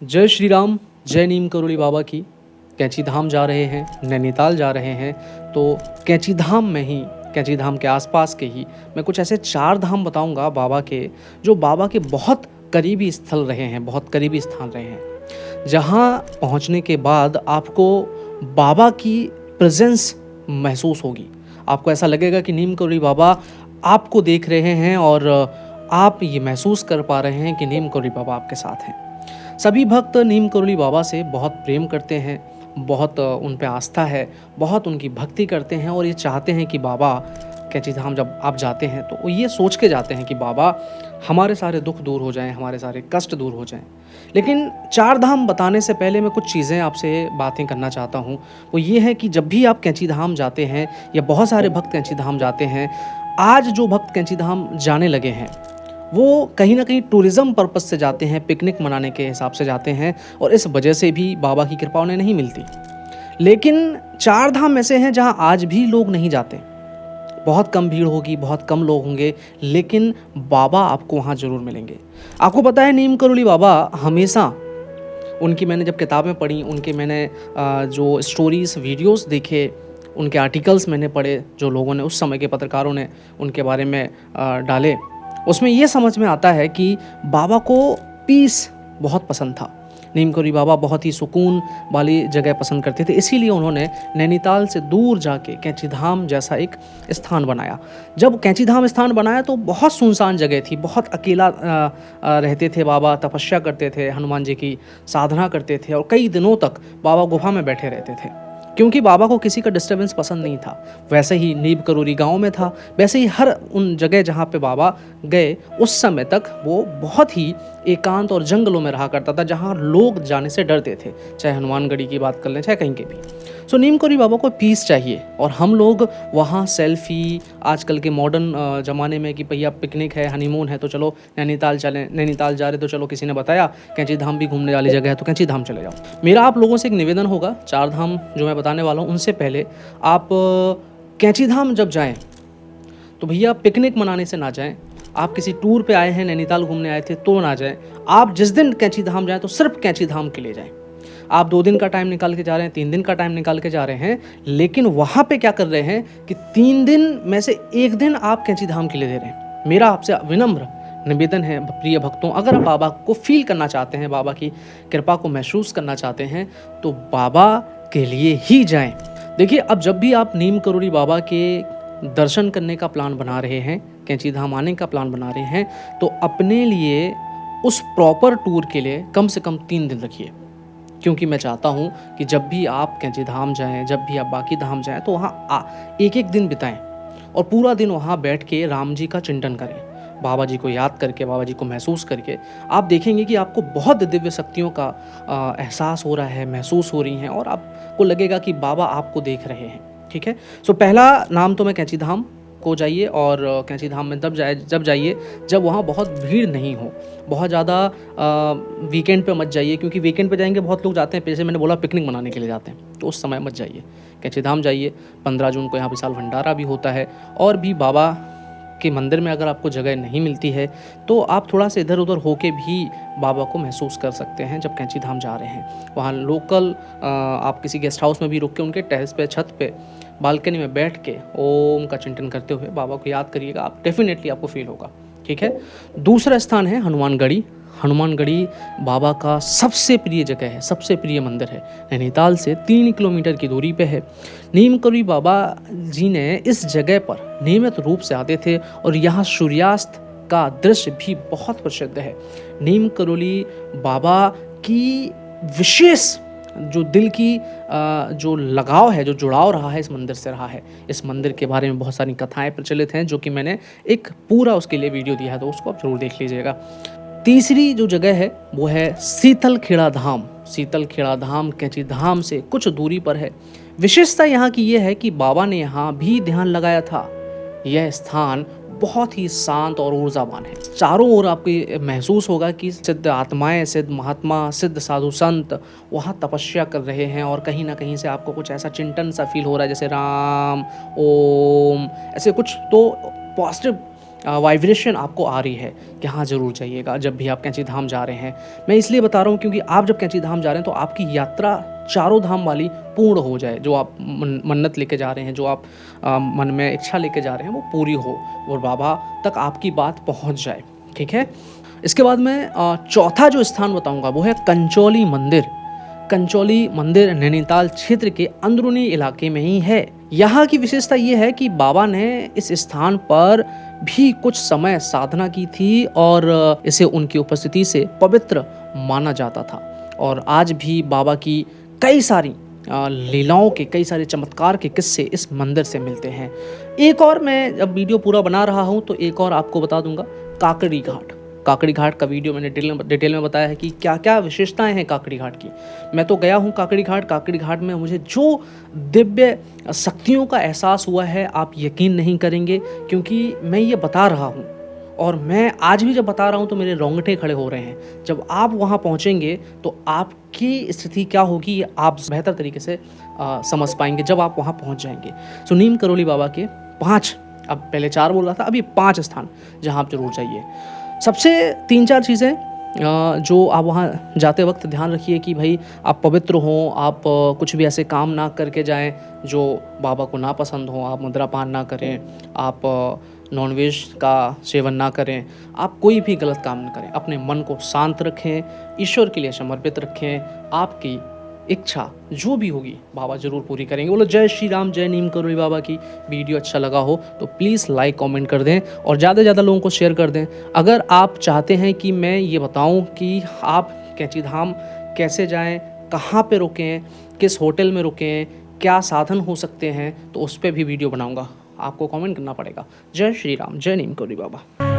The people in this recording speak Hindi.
जय श्री राम, जय नीम करोली बाबा की। कैंची धाम जा रहे हैं, नैनीताल जा रहे हैं, तो कैंची धाम में ही, कैंची धाम के आसपास के ही मैं कुछ ऐसे 4 धाम बताऊंगा बाबा के, जो बाबा के बहुत करीबी स्थल रहे हैं, बहुत करीबी स्थान रहे हैं, जहां पहुंचने के बाद आपको बाबा की प्रेजेंस महसूस होगी। आपको ऐसा लगेगा कि नीम करोली बाबा आपको देख रहे हैं और आप ये महसूस कर पा रहे हैं कि नीम करोली बाबा आपके साथ हैं। सभी भक्त नीम करोली बाबा से बहुत प्रेम करते हैं, बहुत उन पे आस्था है, बहुत उनकी भक्ति करते हैं और ये चाहते हैं कि बाबा कैंची धाम जब आप जाते हैं तो वो ये सोच के जाते हैं कि बाबा हमारे सारे दुख दूर हो जाएं, हमारे सारे कष्ट दूर हो जाएं। लेकिन 4 धाम बताने से पहले मैं कुछ चीज़ें आपसे बातें करना चाहता हूँ। वो ये है कि जब भी आप कैंची धाम जाते हैं या बहुत सारे भक्त कैंची धाम जाते हैं, आज जो भक्त कैंची धाम जाने लगे हैं वो कहीं ना कहीं टूरिज़्म पर्पस से जाते हैं, पिकनिक मनाने के हिसाब से जाते हैं और इस वजह से भी बाबा की कृपा उन्हें नहीं मिलती। लेकिन 4 धाम ऐसे हैं जहां आज भी लोग नहीं जाते। बहुत कम भीड़ होगी, बहुत कम लोग होंगे, लेकिन बाबा आपको वहां ज़रूर मिलेंगे। आपको पता है नीम करोली बाबा हमेशा, उनकी मैंने जब किताबें पढ़ी, उनके मैंने जो स्टोरीज़ वीडियोस देखे, उनके आर्टिकल्स मैंने पढ़े, जो लोगों ने उस समय के पत्रकारों ने उनके बारे में डाले, उसमें ये समझ में आता है कि बाबा को पीस बहुत पसंद था। नीम करोली बाबा बहुत ही सुकून वाली जगह पसंद करते थे, इसीलिए उन्होंने नैनीताल से दूर जाके कैंची धाम जैसा एक स्थान बनाया। जब कैंची धाम स्थान बनाया तो बहुत सुनसान जगह थी, बहुत अकेला रहते थे बाबा, तपस्या करते थे, हनुमान जी की साधना करते थे और कई दिनों तक बाबा गुफा में बैठे रहते थे, क्योंकि बाबा को किसी का डिस्टर्बेंस पसंद नहीं था। वैसे ही नीम करोली गांव में था, वैसे ही हर उन जगह जहाँ पे बाबा गए उस समय तक वो बहुत ही एकांत और जंगलों में रहा करता था, जहाँ लोग जाने से डरते थे, चाहे हनुमानगढ़ी की बात कर लें, चाहे कहीं के भी। सो नीम करोली बाबा को पीस चाहिए और हम लोग वहाँ सेल्फी, आजकल के मॉडर्न ज़माने में कि भैया पिकनिक है, हनीमून है तो चलो नैनीताल चलें, नैनीताल जा रहे तो चलो किसी ने बताया कैंची धाम भी घूमने वाली जगह है तो कैंची धाम चले जाओ। मेरा आप लोगों से एक निवेदन होगा, 4 धाम जो मैं बताने वाला हूँ उनसे पहले आप कैंची धाम जब जाएं तो भैया पिकनिक मनाने से ना जाएं। आप किसी टूर पे आए हैं, नैनीताल घूमने आए थे तो ना जाएं। आप जिस दिन कैंची धाम जाएं तो सिर्फ कैंची धाम के लिए जाएं। आप 2 दिन का टाइम निकाल के जा रहे हैं, 3 दिन का टाइम निकाल के जा रहे हैं, लेकिन वहाँ पे क्या कर रहे हैं कि 3 दिन में से 1 दिन आप कैंची धाम के लिए दे रहे हैं। मेरा आपसे विनम्र निवेदन है प्रिय भक्तों, अगर आप बाबा को फील करना चाहते हैं, बाबा की कृपा को महसूस करना चाहते हैं तो बाबा के लिए ही जाएं। देखिए, अब जब भी आप नीम करोली बाबा के दर्शन करने का प्लान बना रहे हैं, कैंची धाम आने का प्लान बना रहे हैं, तो अपने लिए उस प्रॉपर टूर के लिए कम से कम 3 दिन रखिए। क्योंकि मैं चाहता हूँ कि जब भी आप कैंची धाम जाएं, जब भी आप बाकी धाम जाएं, तो वहाँ एक दिन बिताएं और पूरा दिन वहाँ बैठ के राम जी का चिंतन करें, बाबा जी को याद करके, बाबा जी को महसूस करके। आप देखेंगे कि आपको बहुत दिव्य शक्तियों का एहसास हो रहा है, महसूस हो रही हैं और आपको लगेगा कि बाबा आपको देख रहे हैं। ठीक है। सो पहला नाम तो मैं कैंची धाम को जाइए और कैंची धाम में जब जाइए जब वहाँ बहुत भीड़ नहीं हो, बहुत ज़्यादा वीकेंड पे मत जाइए, क्योंकि वीकेंड पे जाएंगे बहुत लोग जाते हैं, जैसे मैंने बोला पिकनिक मनाने के लिए जाते हैं, तो उस समय मत जाइए। कैंची धाम जाइए। 15 जून को यहाँ विशाल भंडारा भी होता है और भी बाबा के मंदिर में अगर आपको जगह नहीं मिलती है तो आप थोड़ा सा इधर उधर होके भी बाबा को महसूस कर सकते हैं। जब कैंची धाम जा रहे हैं वहाँ लोकल आप किसी गेस्ट हाउस में भी रुक के उनके टेरेस पे, छत पे, बालकनी में बैठ के ओम का चिंतन करते हुए बाबा को याद करिएगा, आप डेफिनेटली आपको फील होगा। ठीक है। दूसरा स्थान है हनुमानगढ़ी। हनुमानगढ़ी बाबा का सबसे प्रिय जगह है, सबसे प्रिय मंदिर है। नैनीताल से 3 किलोमीटर की दूरी पे है। नीम करोली बाबा जी ने इस जगह पर नियमित रूप से आते थे और यहाँ सूर्यास्त का दृश्य भी बहुत प्रसिद्ध है। नीम करोली बाबा की विशेष जो दिल की जो लगाव है, जो जुड़ाव रहा है इस मंदिर से रहा है। इस मंदिर के बारे में बहुत सारी कथाएं प्रचलित हैं, जो कि मैंने एक पूरा उसके लिए वीडियो दिया है, तो उसको आप जरूर देख लीजिएगा। तीसरी जो जगह है वो है शीतलखेड़ा धाम। शीतलखेड़ा धाम कैंची धाम से कुछ दूरी पर है। विशेषता यहाँ की ये है कि बाबा ने यहाँ भी ध्यान लगाया था। यह स्थान बहुत ही शांत और ऊर्जावान है। चारों ओर आपको महसूस होगा कि सिद्ध आत्माएं, सिद्ध महात्मा, सिद्ध साधु संत वहाँ तपस्या कर रहे हैं और कहीं ना कहीं से आपको कुछ ऐसा चिंतन सा फील हो रहा है, जैसे राम, ओम, ऐसे कुछ तो पॉजिटिव वाइब्रेशन आपको आ रही है कि हाँ ज़रूर जाइएगा जब भी आप कैंची धाम जा रहे हैं। मैं इसलिए बता रहा हूँ क्योंकि आप जब कैंची धाम जा रहे हैं तो आपकी यात्रा चारों धाम वाली पूर्ण हो जाए। जो आप मन्नत लेके जा रहे हैं, जो आप मन में इच्छा लेके जा रहे हैं वो पूरी हो और बाबा तक आपकी बात पहुँच जाए। ठीक है। इसके बाद मैं चौथा जो स्थान बताऊँगा वो है कंचौली मंदिर। कंचौली मंदिर नैनीताल क्षेत्र के अंदरूनी इलाके में ही है। यहाँ की विशेषता ये है कि बाबा ने इस स्थान पर भी कुछ समय साधना की थी और इसे उनकी उपस्थिति से पवित्र माना जाता था। और आज भी बाबा की कई सारी लीलाओं के, कई सारे चमत्कार के किस्से इस मंदिर से मिलते हैं। एक और, मैं जब वीडियो पूरा बना रहा हूँ तो एक और आपको बता दूंगा, काकड़ी घाट। काकड़ी घाट का वीडियो मैंने डिटेल में बताया है कि क्या क्या विशेषताएं हैं काकड़ी घाट की। मैं तो गया हूं काकड़ी घाट। काकड़ी घाट में मुझे जो दिव्य शक्तियों का एहसास हुआ है आप यकीन नहीं करेंगे, क्योंकि मैं ये बता रहा हूं और मैं आज भी जब बता रहा हूं तो मेरे रोंगटे खड़े हो रहे हैं। जब आप वहां पहुंचेंगे तो आपकी स्थिति क्या होगी ये आप बेहतर तरीके से समझ पाएंगे जब आप वहां पहुंच जाएंगे। सो नीम करोली बाबा के 5, अब पहले 4 बोल रहा था, अभी 5 स्थान जहां आप जरूर जाइए। सबसे 3-4 चीज़ें जो आप वहाँ जाते वक्त ध्यान रखिए कि भाई आप पवित्र हों, आप कुछ भी ऐसे काम ना करके जाएं जो बाबा को ना पसंद हो। आप मदिरापान ना करें, आप नॉनवेज का सेवन ना करें, आप कोई भी गलत काम ना करें। अपने मन को शांत रखें, ईश्वर के लिए समर्पित रखें। आपकी इच्छा जो भी होगी बाबा ज़रूर पूरी करेंगे। बोलो जय श्री राम, जय नीम करोली बाबा की। वीडियो अच्छा लगा हो तो प्लीज़ लाइक कमेंट कर दें और ज़्यादा से ज़्यादा लोगों को शेयर कर दें। अगर आप चाहते हैं कि मैं ये बताऊं कि आप कैंची धाम कैसे जाएं, कहाँ पे रुकें, किस होटल में रुकें, क्या साधन हो सकते हैं, तो उस पर भी वीडियो बनाऊँगा। आपको कमेंट करना पड़ेगा। जय श्री राम, जय नीम करोली बाबा।